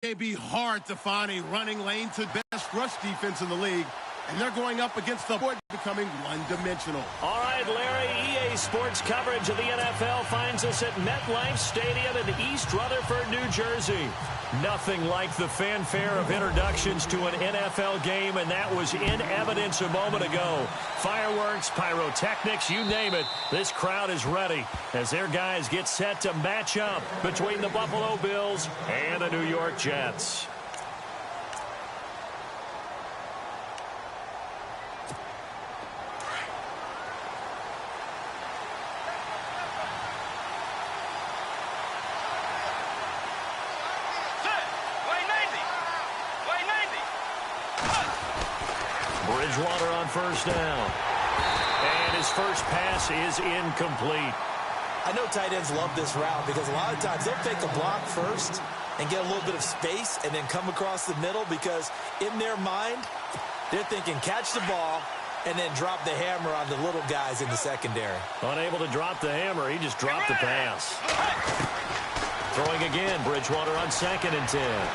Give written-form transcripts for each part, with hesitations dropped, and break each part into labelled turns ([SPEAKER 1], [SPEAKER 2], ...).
[SPEAKER 1] It'd be hard to find a running lane to best rush defense in the league, and they're going up against the board becoming one-dimensional.
[SPEAKER 2] All right, Larry, EA Sports coverage of the NFL finds us at MetLife Stadium in East Rutherford, New Jersey. Nothing like the fanfare of introductions to an NFL game, and that was in evidence a moment ago. Fireworks, pyrotechnics, you name it. This crowd is ready as their guys get set to match up between the Buffalo Bills and the New York Jets. Bridgewater on first down. And his first pass is incomplete.
[SPEAKER 3] I know tight ends love this route because a lot of times they'll take the block first and get a little bit of space and then come across the middle because in their mind, they're thinking catch the ball and then drop the hammer on the little guys in the secondary.
[SPEAKER 2] Unable to drop the hammer, he just dropped the pass. Throwing again, Bridgewater on 2nd and 10.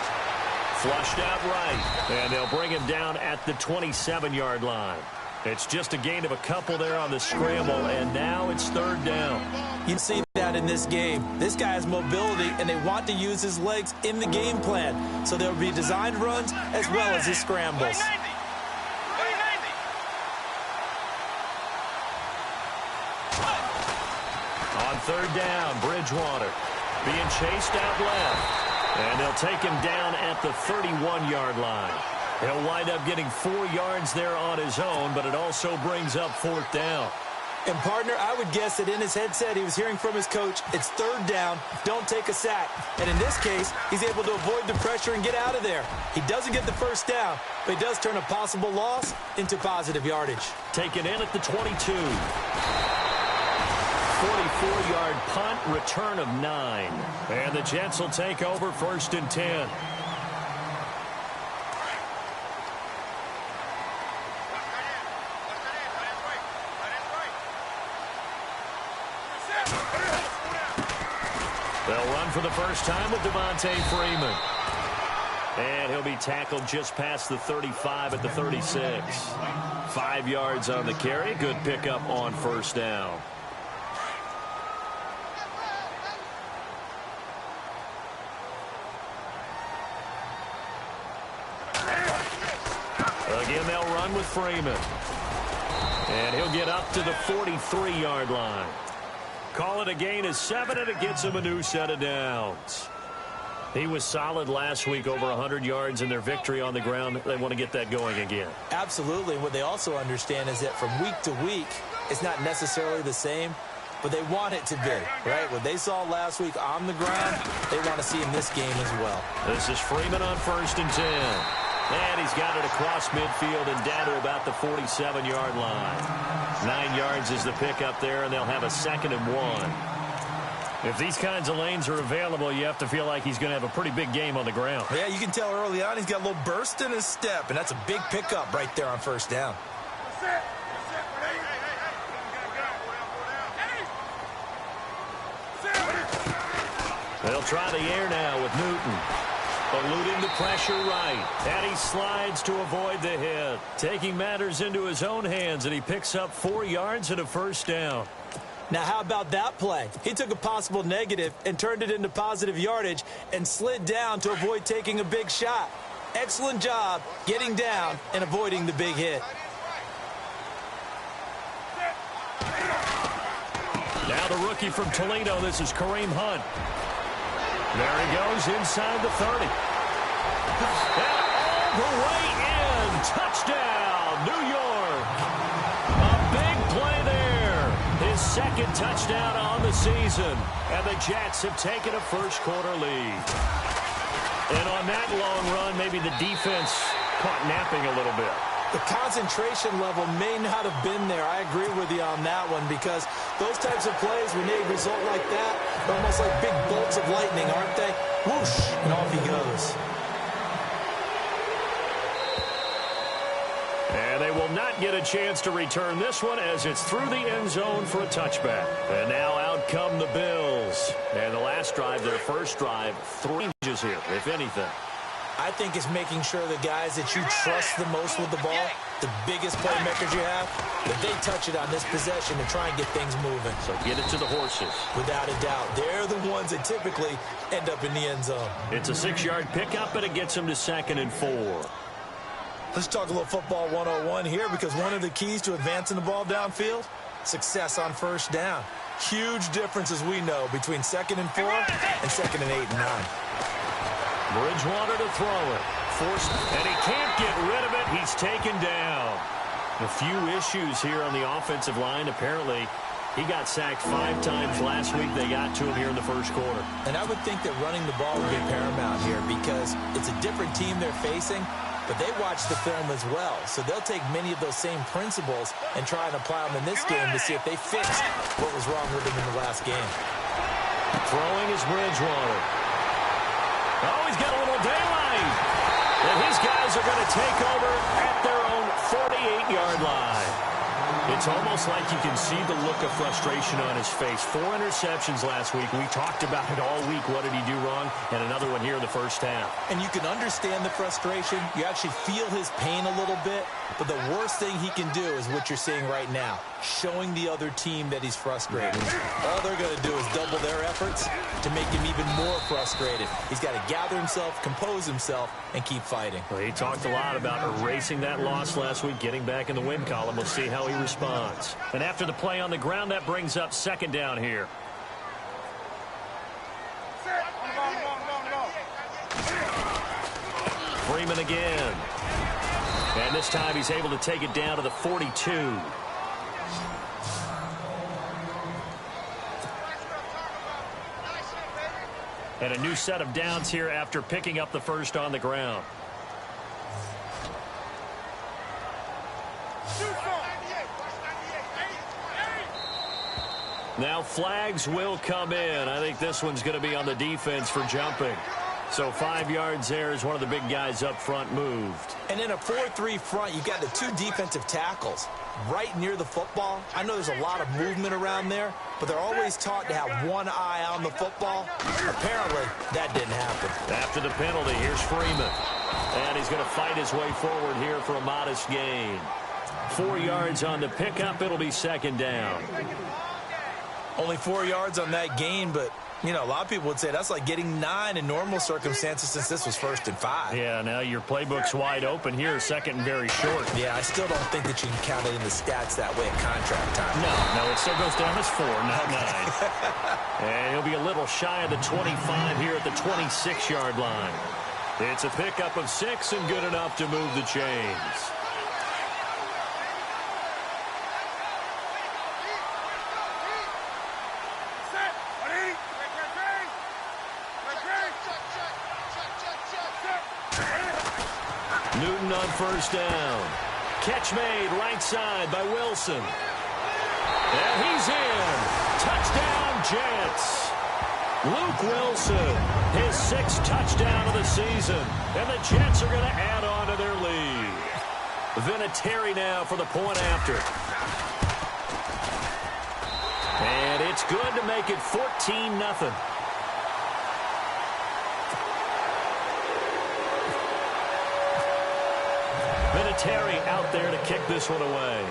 [SPEAKER 2] Flushed out right, and they'll bring him down at the 27-yard line. It's just a gain of a couple there on the scramble, and now it's 3rd down.
[SPEAKER 3] You see that in this game. This guy has mobility, and they want to use his legs in the game plan. So there will be designed runs as well as his scrambles.
[SPEAKER 2] On 3rd down, Bridgewater being chased out left. And they'll take him down at the 31-yard line. He'll wind up getting 4 yards there on his own, but it also brings up 4th down.
[SPEAKER 3] And, partner, I would guess that in his headset he was hearing from his coach, it's 3rd down, don't take a sack. And in this case, he's able to avoid the pressure and get out of there. He doesn't get the 1st down, but he does turn a possible loss into positive yardage.
[SPEAKER 2] Taken in at the 22. 44-yard punt, return of 9. And the Jets will take over 1st and 10. They'll run for the first time with Devontae Freeman. And he'll be tackled just past the 35 at the 36. 5 yards on the carry. Good pickup on 1st down. Again, they'll run with Freeman. And he'll get up to the 43-yard line. Call it a gain of 7, and it gets him a new set of downs. He was solid last week, over 100 yards in their victory on the ground. They want to get that going again.
[SPEAKER 3] Absolutely. What they also understand is that from week to week, it's not necessarily the same, but they want it to be, right? What they saw last week on the ground, they want to see in this game as well.
[SPEAKER 2] This is Freeman on 1st and 10. And he's got it across midfield and down to about the 47-yard line. 9 yards is the pickup there, and they'll have a 2nd and 1. If these kinds of lanes are available, you have to feel like he's going to have a pretty big game on the ground.
[SPEAKER 3] Yeah, you can tell early on he's got a little burst in his step, and that's a big pickup right there on 1st down.
[SPEAKER 2] They'll try the air now with Newton. Eluding the pressure right. And he slides to avoid the hit. Taking matters into his own hands, and he picks up 4 yards and a 1st down.
[SPEAKER 3] Now, how about that play? He took a possible negative and turned it into positive yardage and slid down to avoid taking a big shot. Excellent job getting down and avoiding the big hit.
[SPEAKER 2] Now the rookie from Toledo, this is Kareem Hunt. There he goes inside the 30. And all the way in. Touchdown, New York. A big play there. His 2nd touchdown on the season. And the Jets have taken a first-quarter lead. And on that long run, maybe the defense caught napping a little bit.
[SPEAKER 3] The concentration level may not have been there. I agree with you on that one because those types of plays, when they result like that, they're almost like big bolts of lightning, aren't they? Whoosh, and off he goes.
[SPEAKER 2] And they will not get a chance to return this one as it's through the end zone for a touchback. And now out come the Bills. And the last drive, their first drive, 3 inches here, if anything.
[SPEAKER 3] I think it's making sure the guys that you trust the most with the ball, the biggest playmakers you have, that they touch it on this possession and try and get things moving.
[SPEAKER 2] So get it to the horses.
[SPEAKER 3] Without a doubt. They're the ones that typically end up in the end zone.
[SPEAKER 2] It's a 6-yard pickup, and it gets them to 2nd and 4.
[SPEAKER 3] Let's talk a little football 101 here, because one of the keys to advancing the ball downfield, success on first down. Huge difference, as we know, between 2nd and 4 and 2nd and 8 and 9.
[SPEAKER 2] Bridgewater to throw it. Forced, and he can't get rid of it. He's taken down. A few issues here on the offensive line. Apparently, he got sacked 5 times last week. They got to him here in the first quarter.
[SPEAKER 3] And I would think that running the ball would be paramount here, because it's a different team they're facing, but they watch the film as well. So they'll take many of those same principles and try and apply them in this game to see if they fixed what was wrong with them in the last game.
[SPEAKER 2] Throwing is Bridgewater. Oh, he's got a little daylight. And his guys are going to take over at their own 48-yard line. It's almost like you can see the look of frustration on his face. 4 interceptions last week. We talked about it all week. What did he do wrong? And another one here in the first half.
[SPEAKER 3] And you can understand the frustration. You actually feel his pain a little bit. But the worst thing he can do is what you're seeing right now, showing the other team that he's frustrated. All they're going to do is double their efforts to make him even more frustrated. He's got to gather himself, compose himself, and keep fighting.
[SPEAKER 2] Well, he talked a lot about erasing that loss last week, getting back in the win column. We'll see how he responds. And after the play on the ground, that brings up 2nd down here. Freeman again. And this time he's able to take it down to the 42. And a new set of downs here after picking up the first on the ground. Now flags will come in. I think this one's going to be on the defense for jumping. So 5 yards there as one of the big guys up front moved.
[SPEAKER 3] And in a 4-3 front, you've got the 2 defensive tackles right near the football. I know there's a lot of movement around there, but they're always taught to have one eye on the football. Apparently, that didn't happen.
[SPEAKER 2] After the penalty, here's Freeman. And he's going to fight his way forward here for a modest gain. 4 yards on the pickup. It'll be 2nd down.
[SPEAKER 3] Only 4 yards on that gain, but you know, a lot of people would say that's like getting 9 in normal circumstances, since this was 1st and 5.
[SPEAKER 2] Yeah, now your playbook's wide open here, 2nd and very short.
[SPEAKER 3] Yeah, I still don't think that you can count it in the stats that way at contract time.
[SPEAKER 2] No, it still goes down as 4, not 9. And he'll be a little shy of the 25 here at the 26-yard line. It's a pickup of 6 and good enough to move the chains. Newton on first down. Catch made right side by Wilson. And he's in. Touchdown, Jets. Luke Wilson, his 6th touchdown of the season. And the Jets are going to add on to their lead. Vinatieri now for the point after. And it's good to make it 14-0. Vinatieri out there to kick this one away.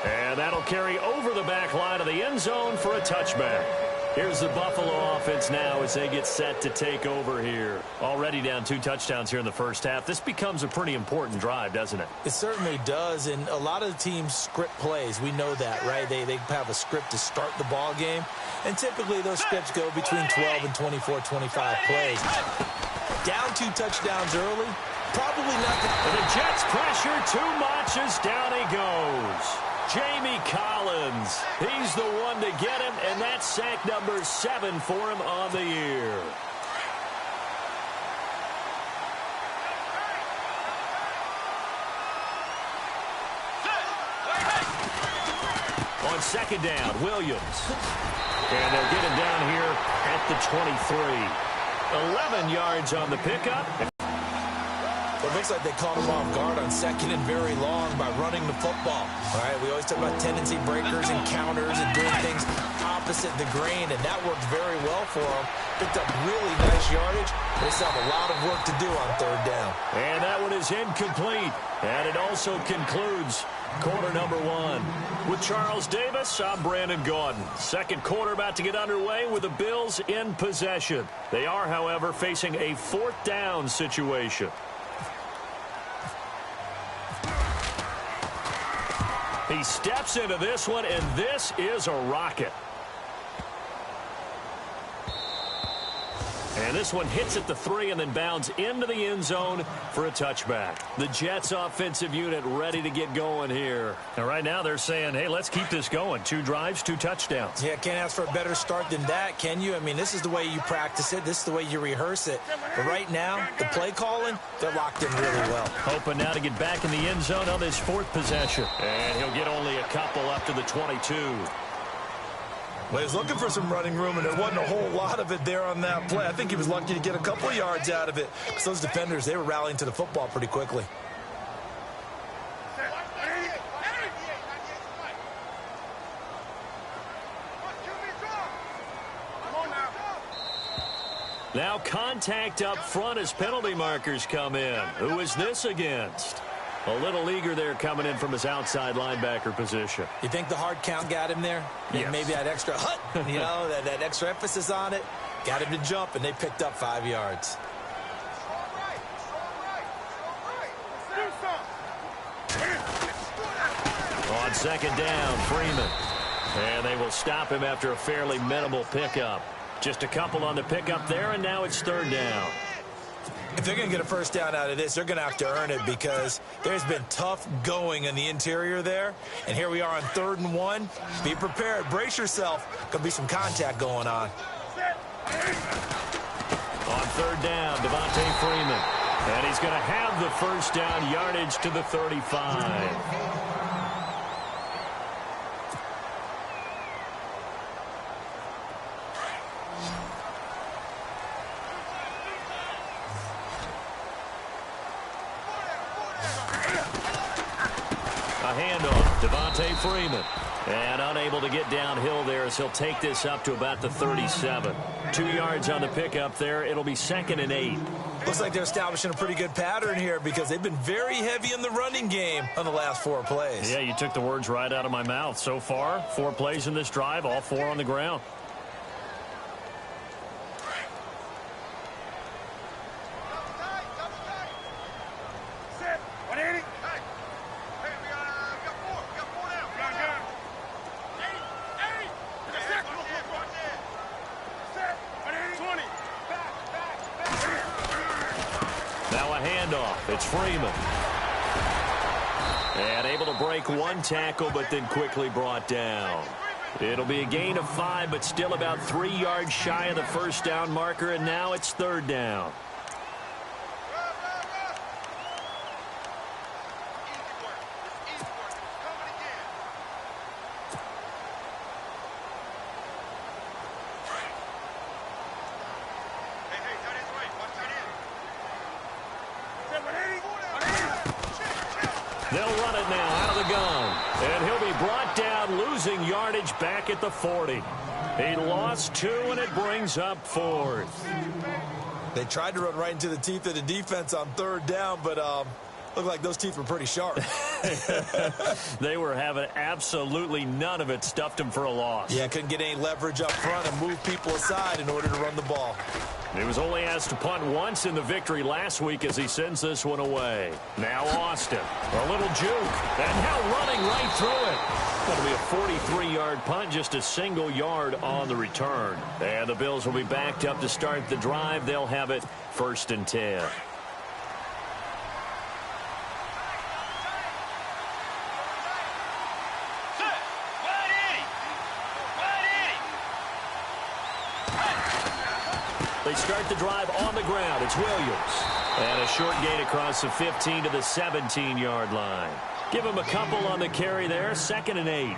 [SPEAKER 2] And that'll carry over the back line of the end zone for a touchback. Here's the Buffalo offense now as they get set to take over here. Already down 2 touchdowns here in the first half. This becomes a pretty important drive, doesn't it?
[SPEAKER 3] It certainly does, and a lot of the teams script plays. We know that, right? They have a script to start the ball game, and typically those scripts go between 12 and 24, 25 plays. Down 2 touchdowns early, probably not.
[SPEAKER 2] And the Jets pressure too much as down he goes. Jamie Collins, he's the one to get him, and that's sack number 7 for him on the year. On 2nd down, Williams. And they'll get him down here at the 23. 11 yards on the pickup.
[SPEAKER 3] It looks like they caught him off guard on 2nd and very long by running the football. All right, we always talk about tendency breakers and counters and doing things opposite the grain, and that worked very well for them. Picked up really nice yardage. They still have a lot of work to do on third down.
[SPEAKER 2] And that one is incomplete. And it also concludes quarter number one. With Charles Davis, I'm Brandon Gaudin. Second quarter about to get underway with the Bills in possession. They are, however, facing a fourth down situation. He steps into this one, and this is a rocket. And this one hits at the 3 and then bounds into the end zone for a touchback. The Jets offensive unit ready to get going here. And right now they're saying, hey, let's keep this going. 2 drives, 2 touchdowns.
[SPEAKER 3] Yeah, can't ask for a better start than that, can you? I mean, this is the way you practice it. This is the way you rehearse it. But right now, the play calling, they're locked in really well.
[SPEAKER 2] Hoping now to get back in the end zone on this 4th possession. And he'll get only a couple up to the 22.
[SPEAKER 3] Well, he was looking for some running room, and there wasn't a whole lot of it there on that play. I think he was lucky to get a couple of yards out of it, because those defenders, they were rallying to the football pretty quickly.
[SPEAKER 2] Now contact up front as penalty markers come in. Who is this against? A little eager there coming in from his outside linebacker position.
[SPEAKER 3] You think the hard count got him there?
[SPEAKER 2] Yes.
[SPEAKER 3] Maybe that extra that extra emphasis on it got him to jump, and they picked up 5 yards.
[SPEAKER 2] On second down, Freeman. And they will stop him after a fairly minimal pickup. Just a couple on the pickup there, and now it's third down.
[SPEAKER 3] If they're going to get a first down out of this, they're going to have to earn it, because there's been tough going in the interior there. And here we are on 3rd and 1. Be prepared. Brace yourself. Could be some contact going on.
[SPEAKER 2] On third down, Devontae Freeman. And he's going to have the first down, yardage to the 35. Handoff, Devontae Freeman. And unable to get downhill there as he'll take this up to about the 37. 2 yards on the pickup there. It'll be 2nd and 8.
[SPEAKER 3] Looks like they're establishing a pretty good pattern here, because they've been very heavy in the running game on the last 4 plays.
[SPEAKER 2] Yeah, you took the words right out of my mouth. So far, 4 plays in this drive, all 4 on the ground. It's Freeman. And able to break 1 tackle, but then quickly brought down. It'll be a gain of 5, but still about 3 yards shy of the first down marker, and now it's third down. They'll run it now out of the gun. And he'll be brought down, losing yardage back at the 40. He lost 2, and it brings up 4th.
[SPEAKER 3] They tried to run right into the teeth of the defense on third down, but looked like those teeth were pretty sharp.
[SPEAKER 2] They were having absolutely none of it. Stuffed him for a loss.
[SPEAKER 3] Yeah, couldn't get any leverage up front and move people aside in order to run the ball.
[SPEAKER 2] He was only asked to punt once in the victory last week as he sends this one away. Now Austin. A little juke. And now running right through it. Going to be a 43-yard punt, just a single yard on the return. And the Bills will be backed up to start the drive. They'll have it 1st and 10. They start the drive on the ground. It's Williams. And a short gain across the 15 to the 17-yard line. Give him a couple on the carry there. 2nd and 8.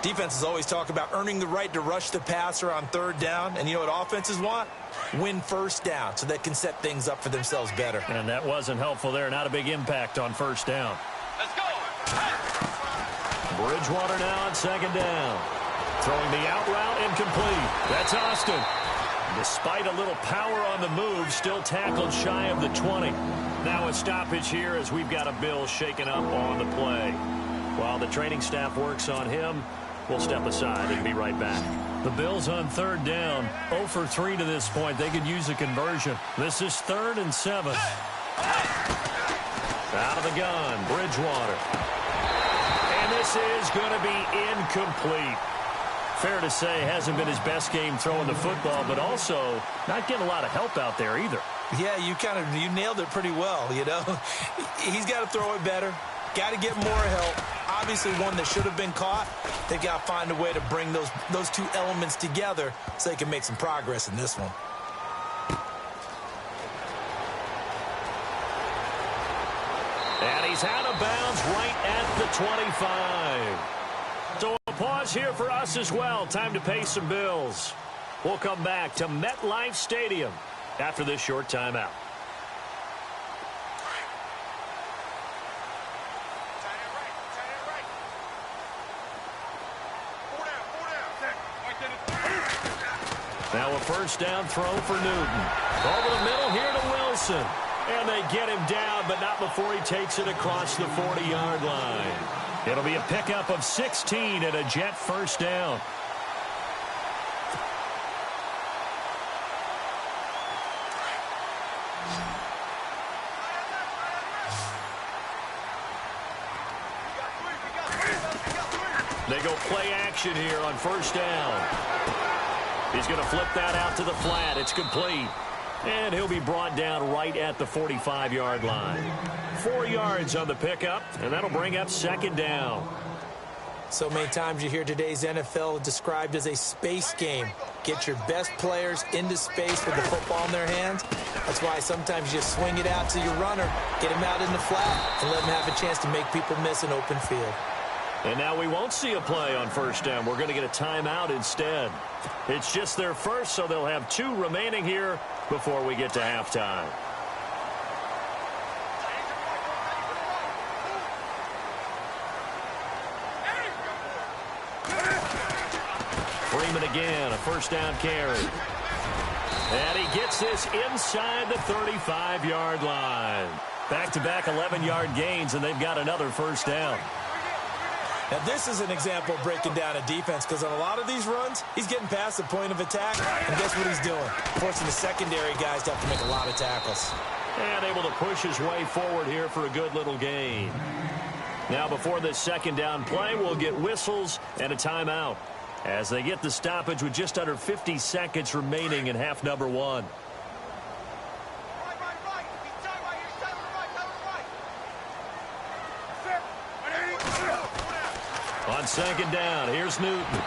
[SPEAKER 3] Defenses always talk about earning the right to rush the passer on third down. And you know what offenses want? Win first down so they can set things up for themselves better.
[SPEAKER 2] And that wasn't helpful there. Not a big impact on first down.
[SPEAKER 4] Let's go.
[SPEAKER 2] Bridgewater now on 2nd down. Throwing the out route incomplete. That's Austin. Despite a little power on the move, still tackled shy of the 20. Now a stoppage here as we've got a Bill shaken up on the play. While the training staff works on him, we'll step aside and be right back. The Bills on third down, 0 for 3 to this point. They could use a conversion. This is 3rd and 7. Out of the gun, Bridgewater. And this is going to be incomplete. Fair to say, hasn't been his best game throwing the football, but also not getting a lot of help out there either.
[SPEAKER 3] Yeah, you nailed it pretty well, you know. He's got to throw it better. Got to get more help. Obviously one that should have been caught. They've got to find a way to bring those two elements together so they can make some progress in this one.
[SPEAKER 2] And he's out of bounds right at the 25. So a pause here for us as well. Time to pay some bills. We'll come back to MetLife Stadium after this short timeout. Now a first down throw for Newton. Over the middle here to Wilson. And they get him down, but not before he takes it across the 40-yard line. It'll be a pickup of 16 and a Jet first down. They go play action here on first down. He's going to flip that out to the flat. It's complete. And he'll be brought down right at the 45-yard line. 4 yards on the pickup, and that'll bring up second down.
[SPEAKER 3] So many times you hear today's NFL described as a space game. Get your best players into space with the football in their hands. That's why sometimes you swing it out to your runner, get him out in the flat, and let him have a chance to make people miss an open field.
[SPEAKER 2] And now we won't see a play on first down. We're going to get a timeout instead. It's just their first, so they'll have 2 remaining here before we get to halftime. Freeman again, a first down carry. And he gets this inside the 35-yard line. Back-to-back 11-yard gains, and they've got another first down.
[SPEAKER 3] Now, this is an example of breaking down a defense because on a lot of these runs, he's getting past the point of attack, and guess what he's doing? Forcing the secondary guys to have to make a lot of tackles.
[SPEAKER 2] And able to push his way forward here for a good little gain. Now, before this second down play, we'll get whistles and a timeout as they get the stoppage with just under 50 seconds remaining in half number 1. On second down, here's Newton.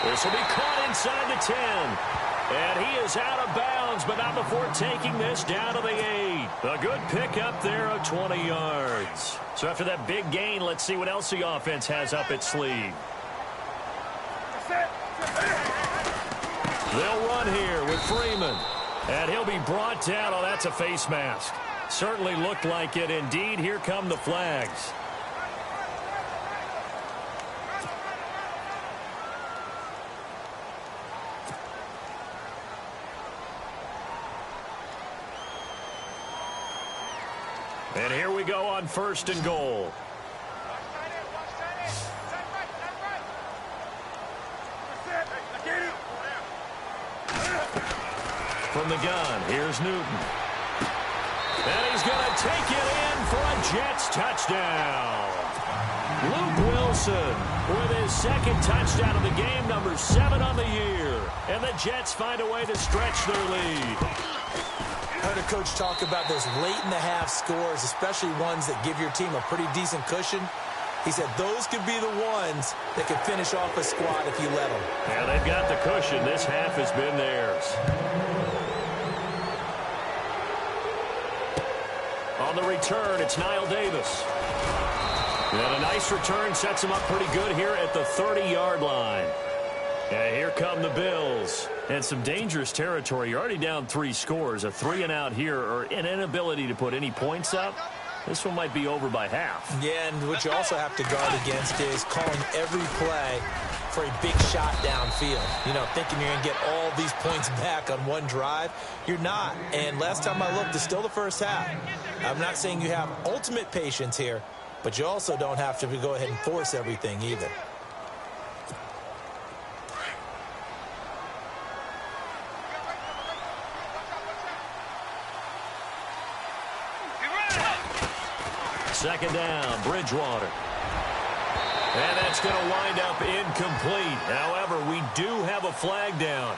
[SPEAKER 2] This will be caught inside the 10. And he is out of bounds, but not before taking this down to the 8. A good pickup there of 20 yards. So after that big gain, let's see what else the offense has up its sleeve. They'll run here with Freeman. And he'll be brought down. Oh, that's a face mask. Certainly looked like it. Indeed, here come the flags. And here we go on first and goal. From the gun, here's Newton. And he's going to take it in for a Jets touchdown. Luke Wilson with his second touchdown of the game, number 7 on the year. And the Jets find a way to stretch their lead.
[SPEAKER 3] I heard a coach talk about those late-in-the-half scores, especially ones that give your team a pretty decent cushion. He said those could be the ones that could finish off a squad if you let them.
[SPEAKER 2] Yeah, they've got the cushion. This half has been theirs. On the return, it's Niall Davis. And a nice return sets him up pretty good here at the 30-yard line. And here come the Bills. And some dangerous territory. You're already down 3 scores. A 3-and-out here, or an inability to put any points up. This one might be over by half.
[SPEAKER 3] Yeah, and what you also have to guard against is calling every play for a big shot downfield. You know, thinking you're going to get all these points back on one drive. You're not. And last time I looked, it's still the first half. I'm not saying you have ultimate patience here, but you also don't have to go ahead and force everything either.
[SPEAKER 2] Second down, Bridgewater. And that's going to wind up incomplete. However, we do have a flag down.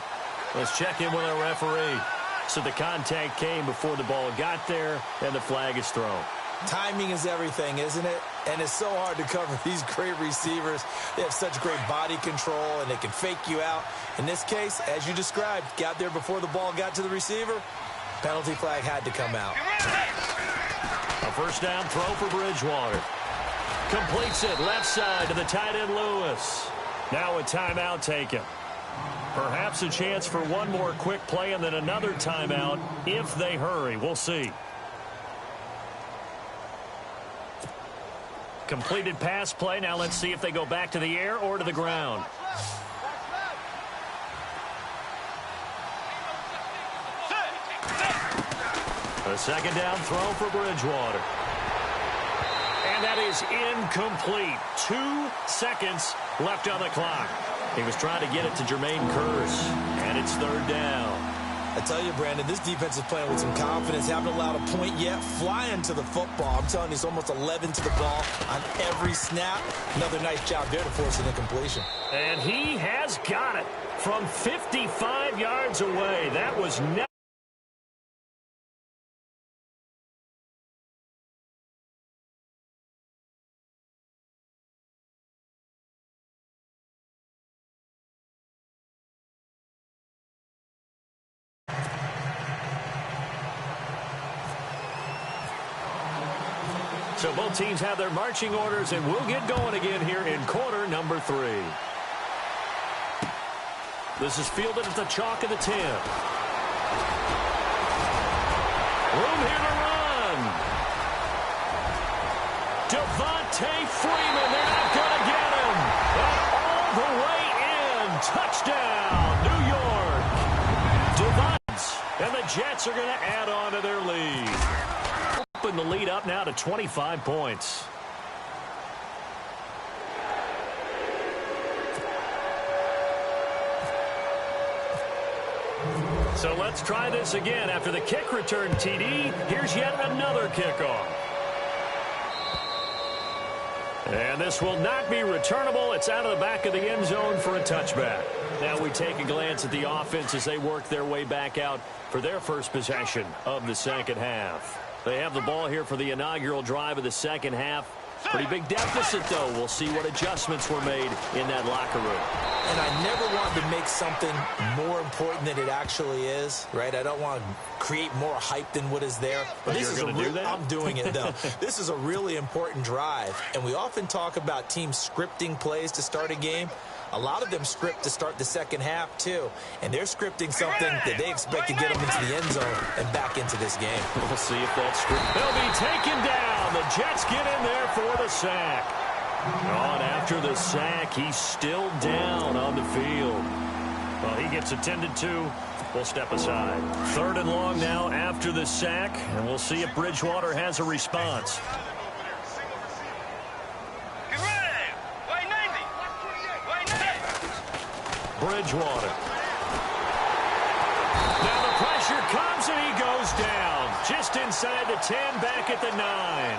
[SPEAKER 2] Let's check in with our referee. So the contact came before the ball got there, and the flag is thrown.
[SPEAKER 3] Timing is everything, isn't it? And it's so hard to cover these great receivers. They have such great body control, and they can fake you out. In this case, as you described, got there before the ball got to the receiver. Penalty flag had to come out.
[SPEAKER 2] A first down throw for Bridgewater. Completes it left side to the tight end Lewis. Now a timeout taken. Perhaps a chance for one more quick play and then another timeout if they hurry. We'll see. Completed pass play. Now let's see if they go back to the air or to the ground. A second down throw for Bridgewater. And that is incomplete. 2 seconds left on the clock. He was trying to get it to Jermaine Kearse, and it's third down.
[SPEAKER 3] I tell you, Brandon, this defense is playing with some confidence. Haven't allowed a point yet. Flying to the football. I'm telling you, it's almost 11 to the ball on every snap. Another nice job there to force an incompletion.
[SPEAKER 2] And he has got it from 55 yards away. That was never. So both teams have their marching orders, and we'll get going again here in quarter number 3. This is fielded at the chalk of the 10. Room here to run. Devontae Freeman, they're not going to get him. And all the way in. Touchdown, New York. Devontae, and the Jets are going to add on to their lead. Open the lead up now to 25 points. So let's try this again. After the kick return, TD, here's yet another kickoff. And this will not be returnable. It's out of the back of the end zone for a touchback. Now we take a glance at the offense as they work their way back out for their first possession of the second half. They have the ball here for the inaugural drive of the second half. Pretty big deficit, though. We'll see what adjustments were made in that locker room.
[SPEAKER 3] And I never want to make something more important than it actually is, right? I don't want to create more hype than what is there.
[SPEAKER 2] But this is do that?
[SPEAKER 3] I'm doing it, though. This is a really important drive. And we often talk about teams scripting plays to start a game. A lot of them script to start the second half, too. And they're scripting something that they expect to get them into the end zone and back into this game.
[SPEAKER 2] We'll see if that script. They'll be taken down. The Jets get in there for the sack. On after the sack, he's still down on the field. Well, he gets attended to. We'll step aside. Third and long now after the sack, and we'll see if Bridgewater has a response. Bridgewater. Now the pressure comes and he goes down. Just inside the 10, back at the 9.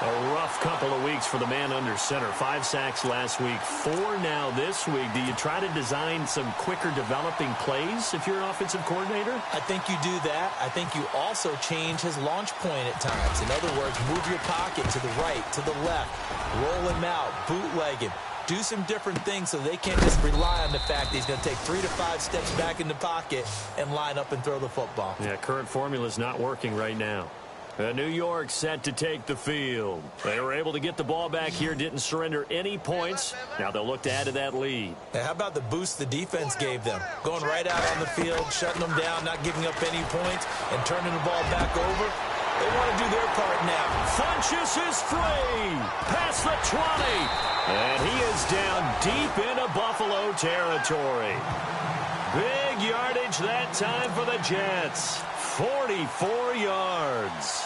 [SPEAKER 2] A rough couple of weeks for the man under center. 5 sacks last week, 4 now this week. Do you try to design some quicker developing plays if you're an offensive coordinator?
[SPEAKER 3] I think you do that. I think you also change his launch point at times. In other words, move your pocket to the right, to the left, roll him out, bootleg him. Do some different things so they can't just rely on the fact that he's going to take 3 to 5 steps back in the pocket and line up and throw the football.
[SPEAKER 2] Yeah, current formula is not working right now. New York set to take the field. They were able to get the ball back here, didn't surrender any points. Now they'll look to add to that lead.
[SPEAKER 3] Now, how about the boost the defense gave them? Going right out on the field, shutting them down, not giving up any points, and turning the ball back over. They want to do their part now.
[SPEAKER 2] Funchess is free. Past the 20. And he is down deep into Buffalo territory. Big yardage that time for the Jets. 44 yards.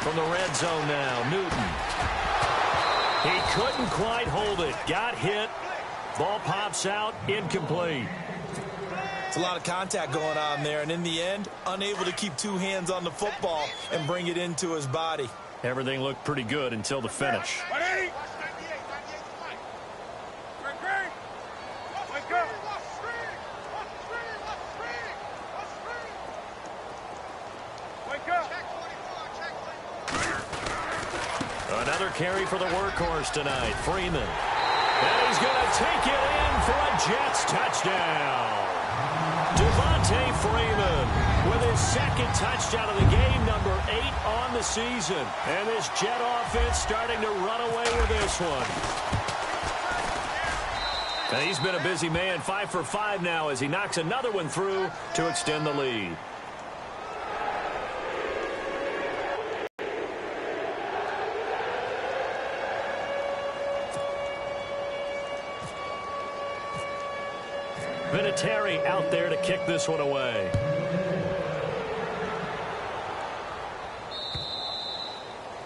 [SPEAKER 2] From the red zone now, Newton. He couldn't quite hold it. Got hit. Ball pops out, incomplete.
[SPEAKER 3] It's a lot of contact going on there, and in the end, unable to keep two hands on the football and bring it into his body.
[SPEAKER 2] Everything looked pretty good until the finish. Another carry for the workhorse tonight, Freeman. And he's going to take it in for a Jets touchdown. Devontae Freeman with his second touchdown of the game, number 8 on the season. And this Jet offense starting to run away with this one. And he's been a busy man, 5 for 5 now as he knocks another one through to extend the lead. Vinatieri out there to kick this one away.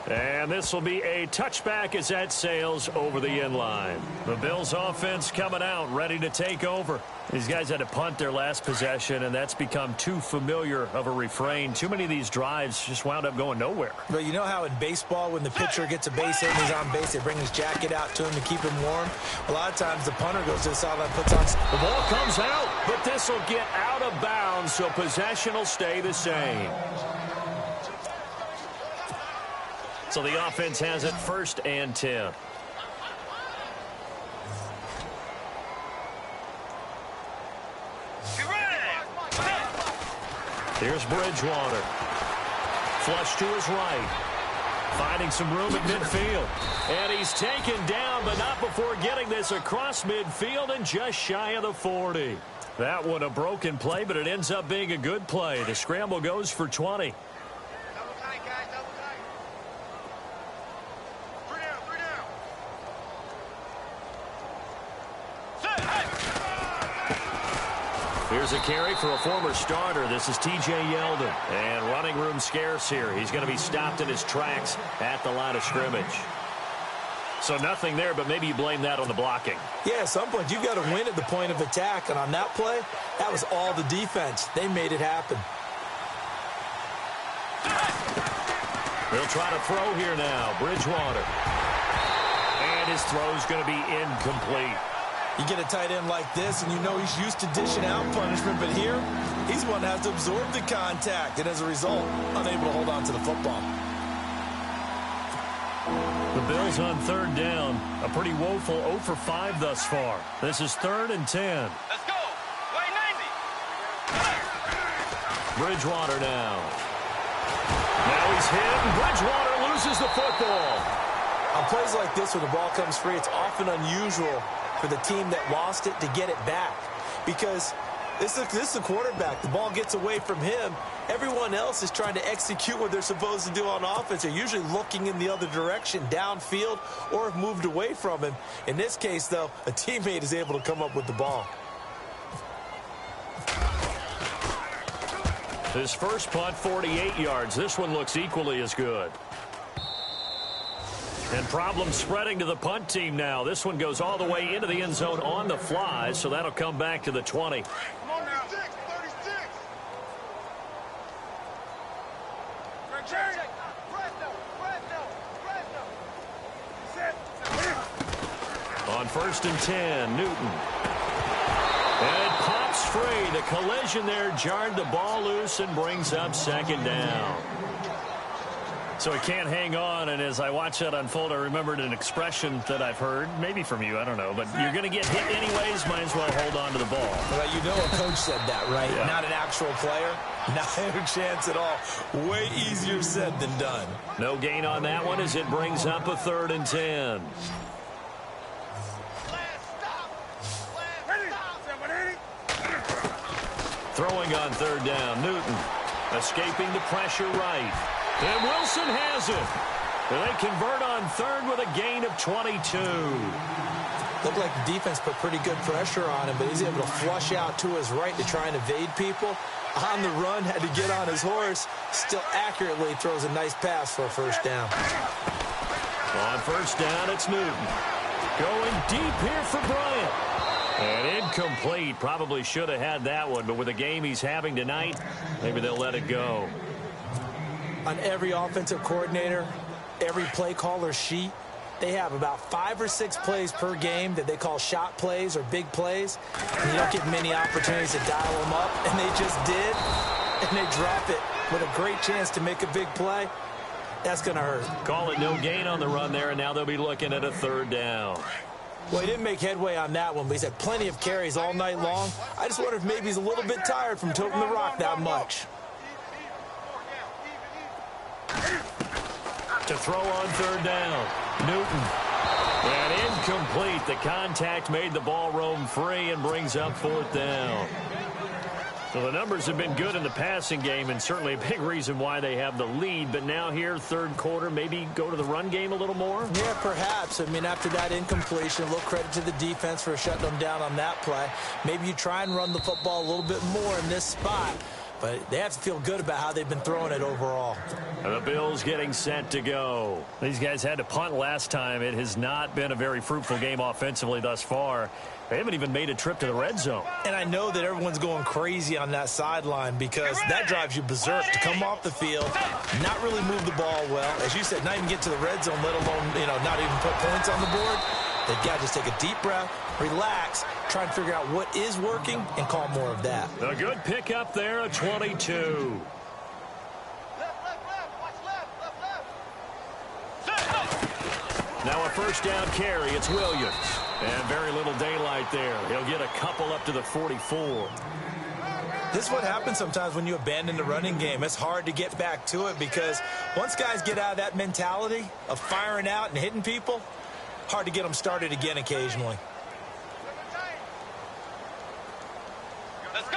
[SPEAKER 2] And this will be a touchback as that sails over the end line. The Bills offense coming out, ready to take over. These guys had to punt their last possession, and that's become too familiar of a refrain. Too many of these drives just wound up going nowhere.
[SPEAKER 3] But you know how in baseball, when the pitcher gets a base hit and he's on base, they bring his jacket out to him to keep him warm? A lot of times the punter goes to the sideline, puts on...
[SPEAKER 2] The ball comes out, but this will get out of bounds, so possession will stay the same. So the offense has it 1st and 10. Here's Bridgewater. Flush to his right. Finding some room at midfield. And he's taken down, but not before getting this across midfield and just shy of the 40. That one a broken play, but it ends up being a good play. The scramble goes for 20. Here's a carry for a former starter. This is T.J. Yeldon. And running room scarce here. He's going to be stopped in his tracks at the line of scrimmage. So nothing there, but maybe you blame that on the blocking.
[SPEAKER 3] Yeah, at some point, you've got to win at the point of attack. And on that play, that was all the defense. They made it happen.
[SPEAKER 2] They'll try to throw here now. Bridgewater. And his throw's going to be incomplete.
[SPEAKER 3] You get a tight end like this, and you know he's used to dishing out punishment, but here, he's one that has to absorb the contact, and as a result, unable to hold on to the football.
[SPEAKER 2] The Bills on 3rd down. A pretty woeful 0 for 5 thus far. This is 3rd and 10.
[SPEAKER 4] Let's go. Way 90.
[SPEAKER 2] Bridgewater now. Now he's hit, and Bridgewater loses the football.
[SPEAKER 3] On plays like this, when the ball comes free, it's often unusual for the team that lost it to get it back, because this is the quarterback. The ball gets away from him. Everyone else is trying to execute what they're supposed to do on offense. They're usually looking in the other direction, downfield, or have moved away from him. In this case, though, a teammate is able to come up with the ball.
[SPEAKER 2] His first punt, 48 yards. This one looks equally as good. And problems spreading to the punt team now. This one goes all the way into the end zone on the fly, so that'll come back to the 20.
[SPEAKER 4] Come on now. 36.
[SPEAKER 2] On 1st and 10, Newton. And it pops free. The collision there jarred the ball loose and brings up 2nd down. So he can't hang on, and as I watch that unfold, I remembered an expression that I've heard, maybe from you, I don't know, but you're going to get hit anyways, might as well hold on to the ball.
[SPEAKER 3] Well, you know a coach said that, right?
[SPEAKER 2] Yeah.
[SPEAKER 3] Not an actual player. Not a chance at all. Way easier said than done.
[SPEAKER 2] No gain on that one as it brings up a 3rd and 10. Throwing on 3rd down, Newton escaping the pressure right. And Wilson has it. And they convert on 3rd with a gain of 22.
[SPEAKER 3] Looked like the defense put pretty good pressure on him, but he's able to flush out to his right to try and evade people. On the run, had to get on his horse. Still accurately throws a nice pass for a 1st down.
[SPEAKER 2] On 1st down, it's Newton. Going deep here for Bryant. And incomplete. Probably should have had that one, but with the game he's having tonight, maybe they'll let it go.
[SPEAKER 3] On every offensive coordinator, every play caller sheet, they have about 5 or 6 plays per game that they call shot plays or big plays. And you don't get many opportunities to dial them up, and they just did, and they drop it with a great chance to make a big play. That's going to hurt.
[SPEAKER 2] Call it no gain on the run there, and now they'll be looking at a 3rd down.
[SPEAKER 3] Well, he didn't make headway on that one, but he's had plenty of carries all night long. I just wonder if maybe he's a little bit tired from toting the rock that much.
[SPEAKER 2] To throw on 3rd down, Newton. And incomplete. The contact made the ball roam free and brings up 4th down. So the numbers have been good in the passing game and certainly a big reason why they have the lead. But now here, 3rd quarter, maybe go to the run game a little more?
[SPEAKER 3] Yeah, perhaps. I mean, after that incompletion, a little credit to the defense for shutting them down on that play. Maybe you try and run the football a little bit more in this spot. But they have to feel good about how they've been throwing it overall.
[SPEAKER 2] And the Bills getting set to go. These guys had to punt last time. It has not been a very fruitful game offensively thus far. They haven't even made a trip to the red zone.
[SPEAKER 3] And I know that everyone's going crazy on that sideline because that drives you berserk to come off the field, not really move the ball well. As you said, not even get to the red zone, let alone, not even put points on the board. They've got to just take a deep breath, relax, try and figure out what is working, and call more of that.
[SPEAKER 2] A good pickup there, a 22. Now a 1st down carry. It's Williams. And very little daylight there. He'll get a couple up to the 44.
[SPEAKER 3] This is what happens sometimes when you abandon the running game. It's hard to get back to it because once guys get out of that mentality of firing out and hitting people, hard to get them started again occasionally.
[SPEAKER 4] Let's go.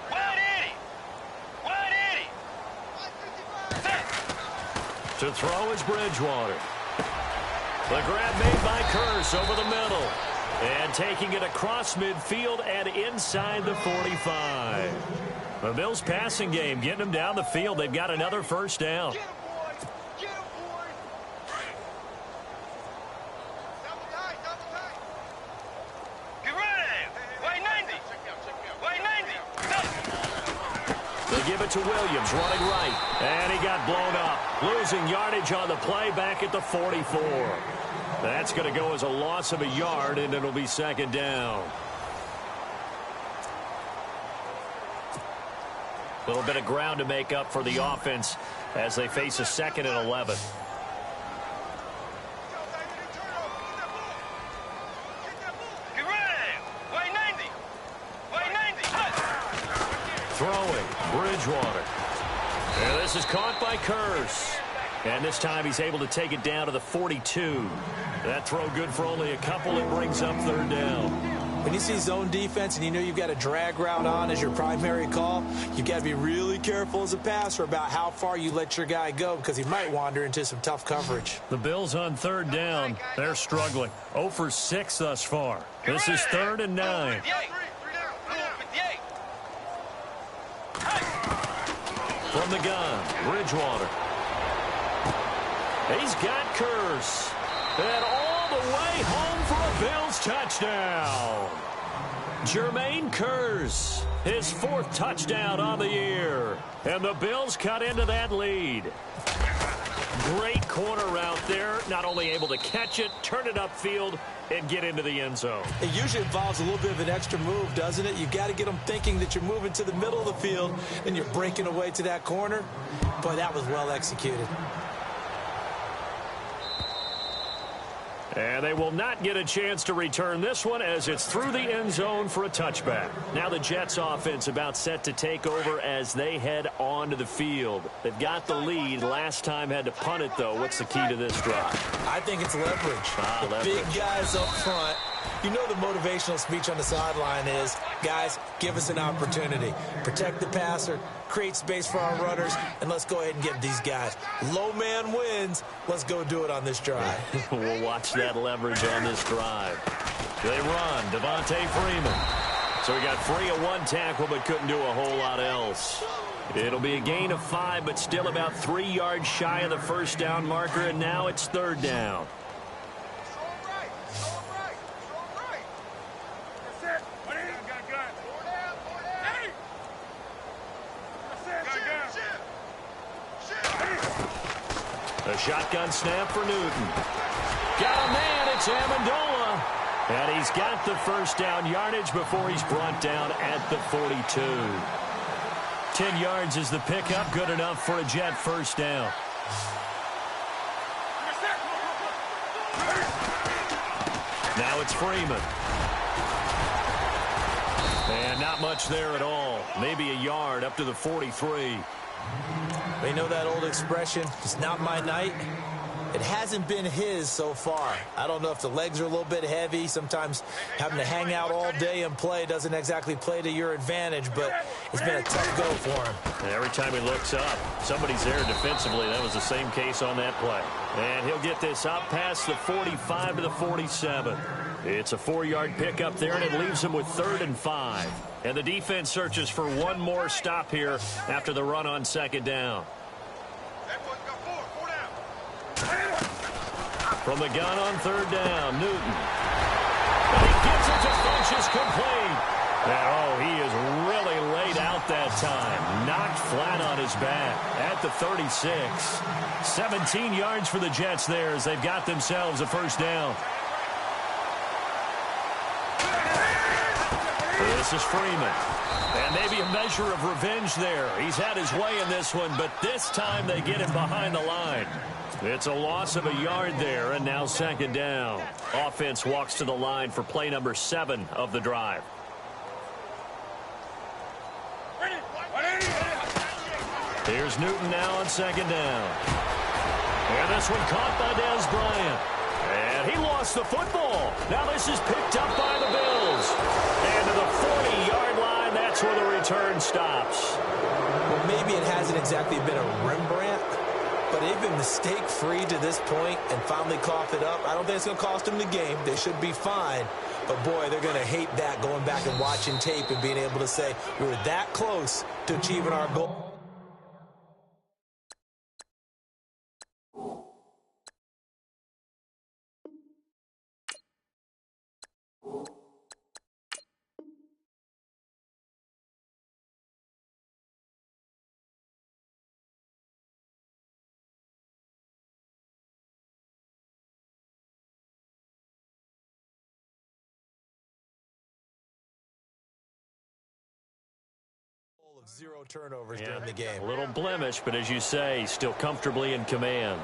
[SPEAKER 4] 180. 180.
[SPEAKER 2] To throw is Bridgewater. The grab made by Curse over the middle. And taking it across midfield and inside the 45. The Bills passing game getting them down the field. They've got another 1st down.
[SPEAKER 4] Get him, boy. Get him, boy. Double tight, double tight. Get ready. Way 90. Way 90.
[SPEAKER 2] They give it to Williams, running right. And he got blown up. Losing yardage on the play back at the 44. That's going to go as a loss of a yard, and it'll be 2nd down. A little bit of ground to make up for the offense as they face a 2nd and 11.
[SPEAKER 4] Get ready. Way 90. Way 90.
[SPEAKER 2] Throwing, Bridgewater. And this is caught by Curse. And this time he's able to take it down to the 42. That throw good for only a couple. It brings up 3rd down.
[SPEAKER 3] When you see zone defense and you know you've got a drag route on as your primary call, you've got to be really careful as a passer about how far you let your guy go because he might wander into some tough coverage.
[SPEAKER 2] The Bills on 3rd down. They're struggling. 0 for 6 thus far. This is 3rd and 9.
[SPEAKER 4] 58.
[SPEAKER 2] From the gun, Bridgewater. He's got Curse. And all the way home for a Bills touchdown. Jermaine Curse, his 4th touchdown on the year. And the Bills cut into that lead. Great corner route there. Not only able to catch it, turn it upfield, and get into the end zone.
[SPEAKER 3] It usually involves a little bit of an extra move, doesn't it? You've got to get them thinking that you're moving to the middle of the field and you're breaking away to that corner. Boy, that was well executed.
[SPEAKER 2] And they will not get a chance to return this one as it's through the end zone for a touchback. Now the Jets offense about set to take over as they head onto the field. They've got the lead. Last time had to punt it, though. What's the key to this drive?
[SPEAKER 3] I think it's leverage. The big guys up front. You know the motivational speech on the sideline is, guys, give us an opportunity. Protect the passer, create space for our runners, and let's go ahead and give these guys. Low man wins. Let's go do it on this drive.
[SPEAKER 2] We'll watch that leverage on this drive. They run. Devontae Freeman. So he got free of one tackle but couldn't do a whole lot else. It'll be a gain of 5, but still about 3 yards shy of the first down marker, and now it's third down. A shotgun snap for Newton. Got a man, it's Amendola. And he's got the first down yardage before he's brought down at the 42. 10 yards is the pickup, good enough for a Jet first down. Now it's Freeman. And not much there at all. Maybe a yard up to the 43.
[SPEAKER 3] They know that old expression, it's not my night. It hasn't been his so far. I don't know if the legs are a little bit heavy. Sometimes having to hang out all day and play doesn't exactly play to your advantage, but it's been a tough go for him.
[SPEAKER 2] And every time he looks up, somebody's there defensively. That was the same case on that play. And he'll get this up past the 45 to the 47. It's a 4-yard pickup there, and it leaves him with 3rd and 5. And the defense searches for one more stop here after the run on second down. From the gun on third down, Newton. And he gets it to Funchess complete. And, oh, he is really laid out that time. Knocked flat on his back at the 36. 17 yards for the Jets there as they've got themselves a first down. This is Freeman. And maybe a measure of revenge there. He's had his way in this one, but this time they get him behind the line. It's a loss of a yard there, and now second down. Offense walks to the line for play number 7 of the drive. Here's Newton now on second down. And this one caught by Dez Bryant. And he lost the football. Now this is picked up by the Bills. And to the 40-yard line, that's where the return stops.
[SPEAKER 3] Well, maybe it hasn't exactly been a Rembrandt, but they've been mistake-free to this point and finally coughed it up. I don't think it's going to cost them the game. They should be fine. But, boy, they're going to hate that, going back and watching tape and being able to say, we were that close to achieving our goal. Of 0 turnovers during the game.
[SPEAKER 2] A little blemish, but as you say, still comfortably in command.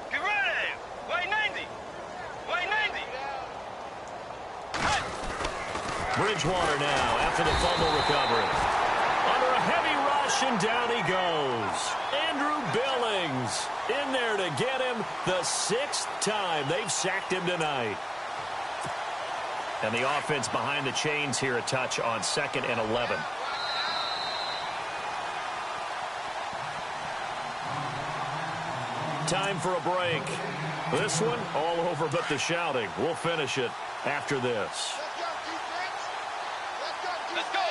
[SPEAKER 4] Get ready! White 90! White 90!
[SPEAKER 2] Bridgewater now after the fumble recovery. Under a heavy rush, and down he goes. Andrew Billings in there to get him the 6th time they've sacked him tonight. And the offense behind the chains here a touch on 2nd and 11. Time for a break. This one all over but the shouting. We'll finish it after this.
[SPEAKER 4] Let's go!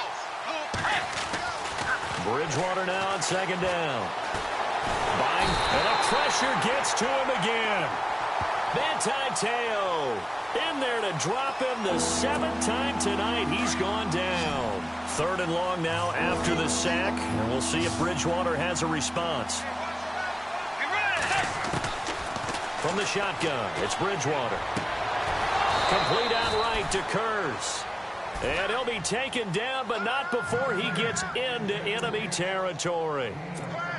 [SPEAKER 2] Bridgewater now on second down. And the pressure gets to him again. Manti Te'o in there to drop him the 7th time tonight. He's gone down. 3rd and long now after the sack. And we'll see if Bridgewater has a response. From the shotgun, it's Bridgewater. Complete outright to Kurz. And he'll be taken down, but not before he gets into enemy territory.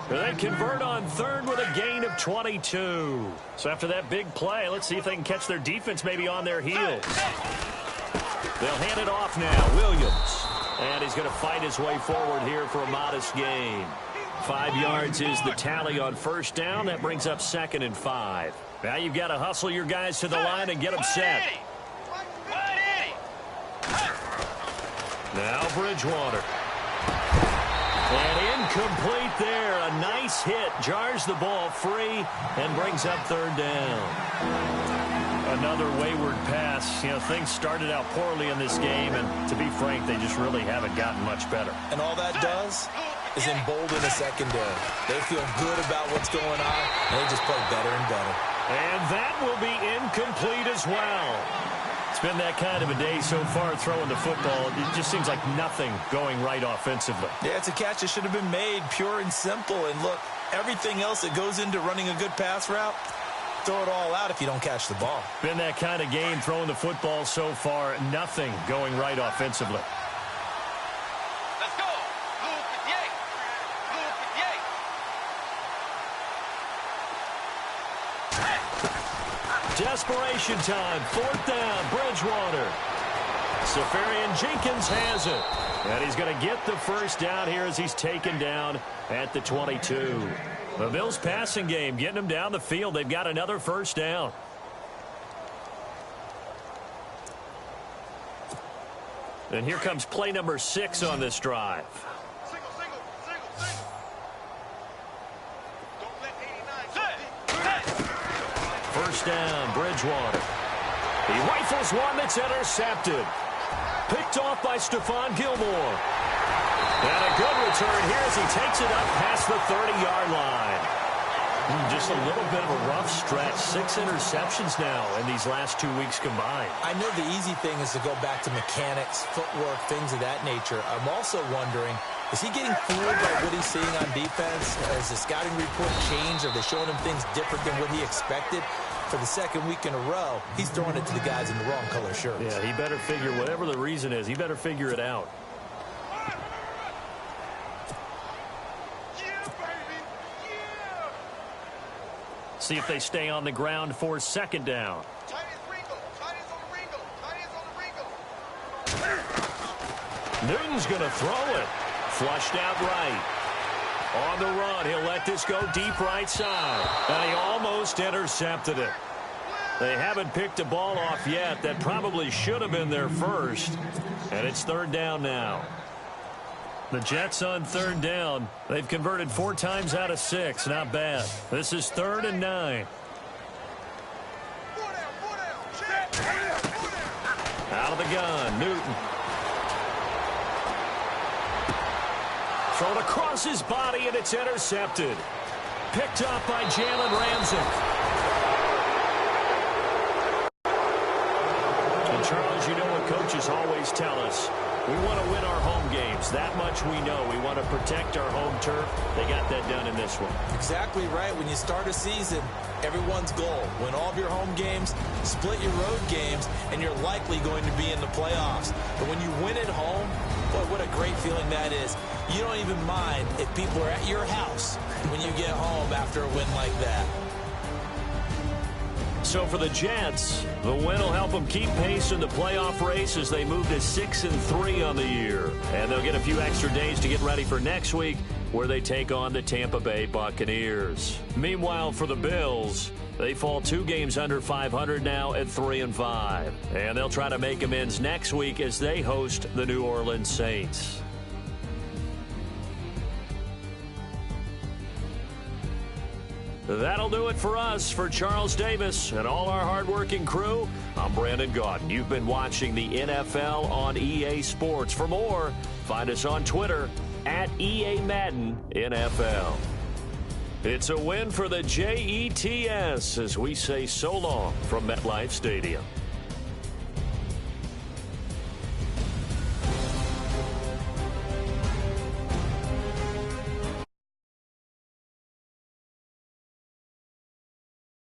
[SPEAKER 2] They convert on third with a gain of 22. So after that big play, let's see if they can catch their defense maybe on their heels. They'll hand it off now. Williams. And he's going to fight his way forward here for a modest gain. 5 yards is the tally on first down. That brings up 2nd and 5. Now you've got to hustle your guys to the line and get them set. Now Bridgewater. And incomplete there. A nice hit. Jars the ball free and brings up 3rd down. Another wayward pass. You know, things started out poorly in this game, and to be frank, they just really haven't gotten much better.
[SPEAKER 3] And all that does is embolden the secondary. They feel good about what's going on, and they just play better and better.
[SPEAKER 2] And that will be incomplete as well. It's been that kind of a day so far throwing the football. It just seems like nothing going right offensively.
[SPEAKER 3] Yeah, it's a catch that should have been made, pure and simple. And look, everything else that goes into running a good pass route, throw it all out if you don't catch the ball.
[SPEAKER 2] Been that kind of game throwing the football so far. Nothing going right offensively.
[SPEAKER 4] Let's go. Blue 58. Blue 58.
[SPEAKER 2] Desperation time. 4th down. Bridgewater. Safarian Jenkins has it. And he's going to get the first down here as he's taken down at the 22. The Bills passing game getting them down the field. They've got another first down. And here comes play number 6 on this drive.
[SPEAKER 4] Single. Don't let 89
[SPEAKER 2] First down, Bridgewater. He rifles one that's intercepted. Picked off by Stephon Gilmore. And a good return here as he takes it up past the 30-yard line. Just a little bit of a rough stretch. 6 interceptions now in these last 2 weeks combined.
[SPEAKER 3] I know the easy thing is to go back to mechanics, footwork, things of that nature. I'm also wondering, is he getting fooled by what he's seeing on defense? Has the scouting report changed? Are they showing him things different than what he expected? For the 2nd week in a row, he's throwing it to the guys in the wrong color shirts.
[SPEAKER 2] Yeah, he better figure, whatever the reason is, he better figure it out. See if they stay on the ground for 2nd down. Newton's going to throw it. Flushed out right. On the run, he'll let this go deep right side. And he almost intercepted it. They haven't picked a ball off yet. That probably should have been their first. And it's 3rd down now. The Jets on 3rd down. They've converted 4 times out of 6. Not bad. This is 3rd and 9. Out of the gun, Newton. Thrown across his body, and it's intercepted. Picked up by Jalen Ramsey. And Charles, you know what coaches always tell us. We want to win our home games. That much we know. We want to protect our home turf. They got that done in this one.
[SPEAKER 3] Exactly right. When you start a season, everyone's goal, win all of your home games, split your road games, and you're likely going to be in the playoffs. But when you win at home, boy, what a great feeling that is. You don't even mind if people are at your house when you get home after a win like that.
[SPEAKER 2] So for the Jets, the win will help them keep pace in the playoff race as they move to 6-3 on the year. And they'll get a few extra days to get ready for next week, where they take on the Tampa Bay Buccaneers. Meanwhile, for the Bills, they fall 2 games under 500 now at 3-5. And they'll try to make amends next week as they host the New Orleans Saints. That'll do it for us. For Charles Davis and all our hardworking crew, I'm Brandon Gaudin. You've been watching the NFL on EA Sports. For more, find us on Twitter at EA Madden NFL. It's a win for the Jets as we say so long from MetLife Stadium.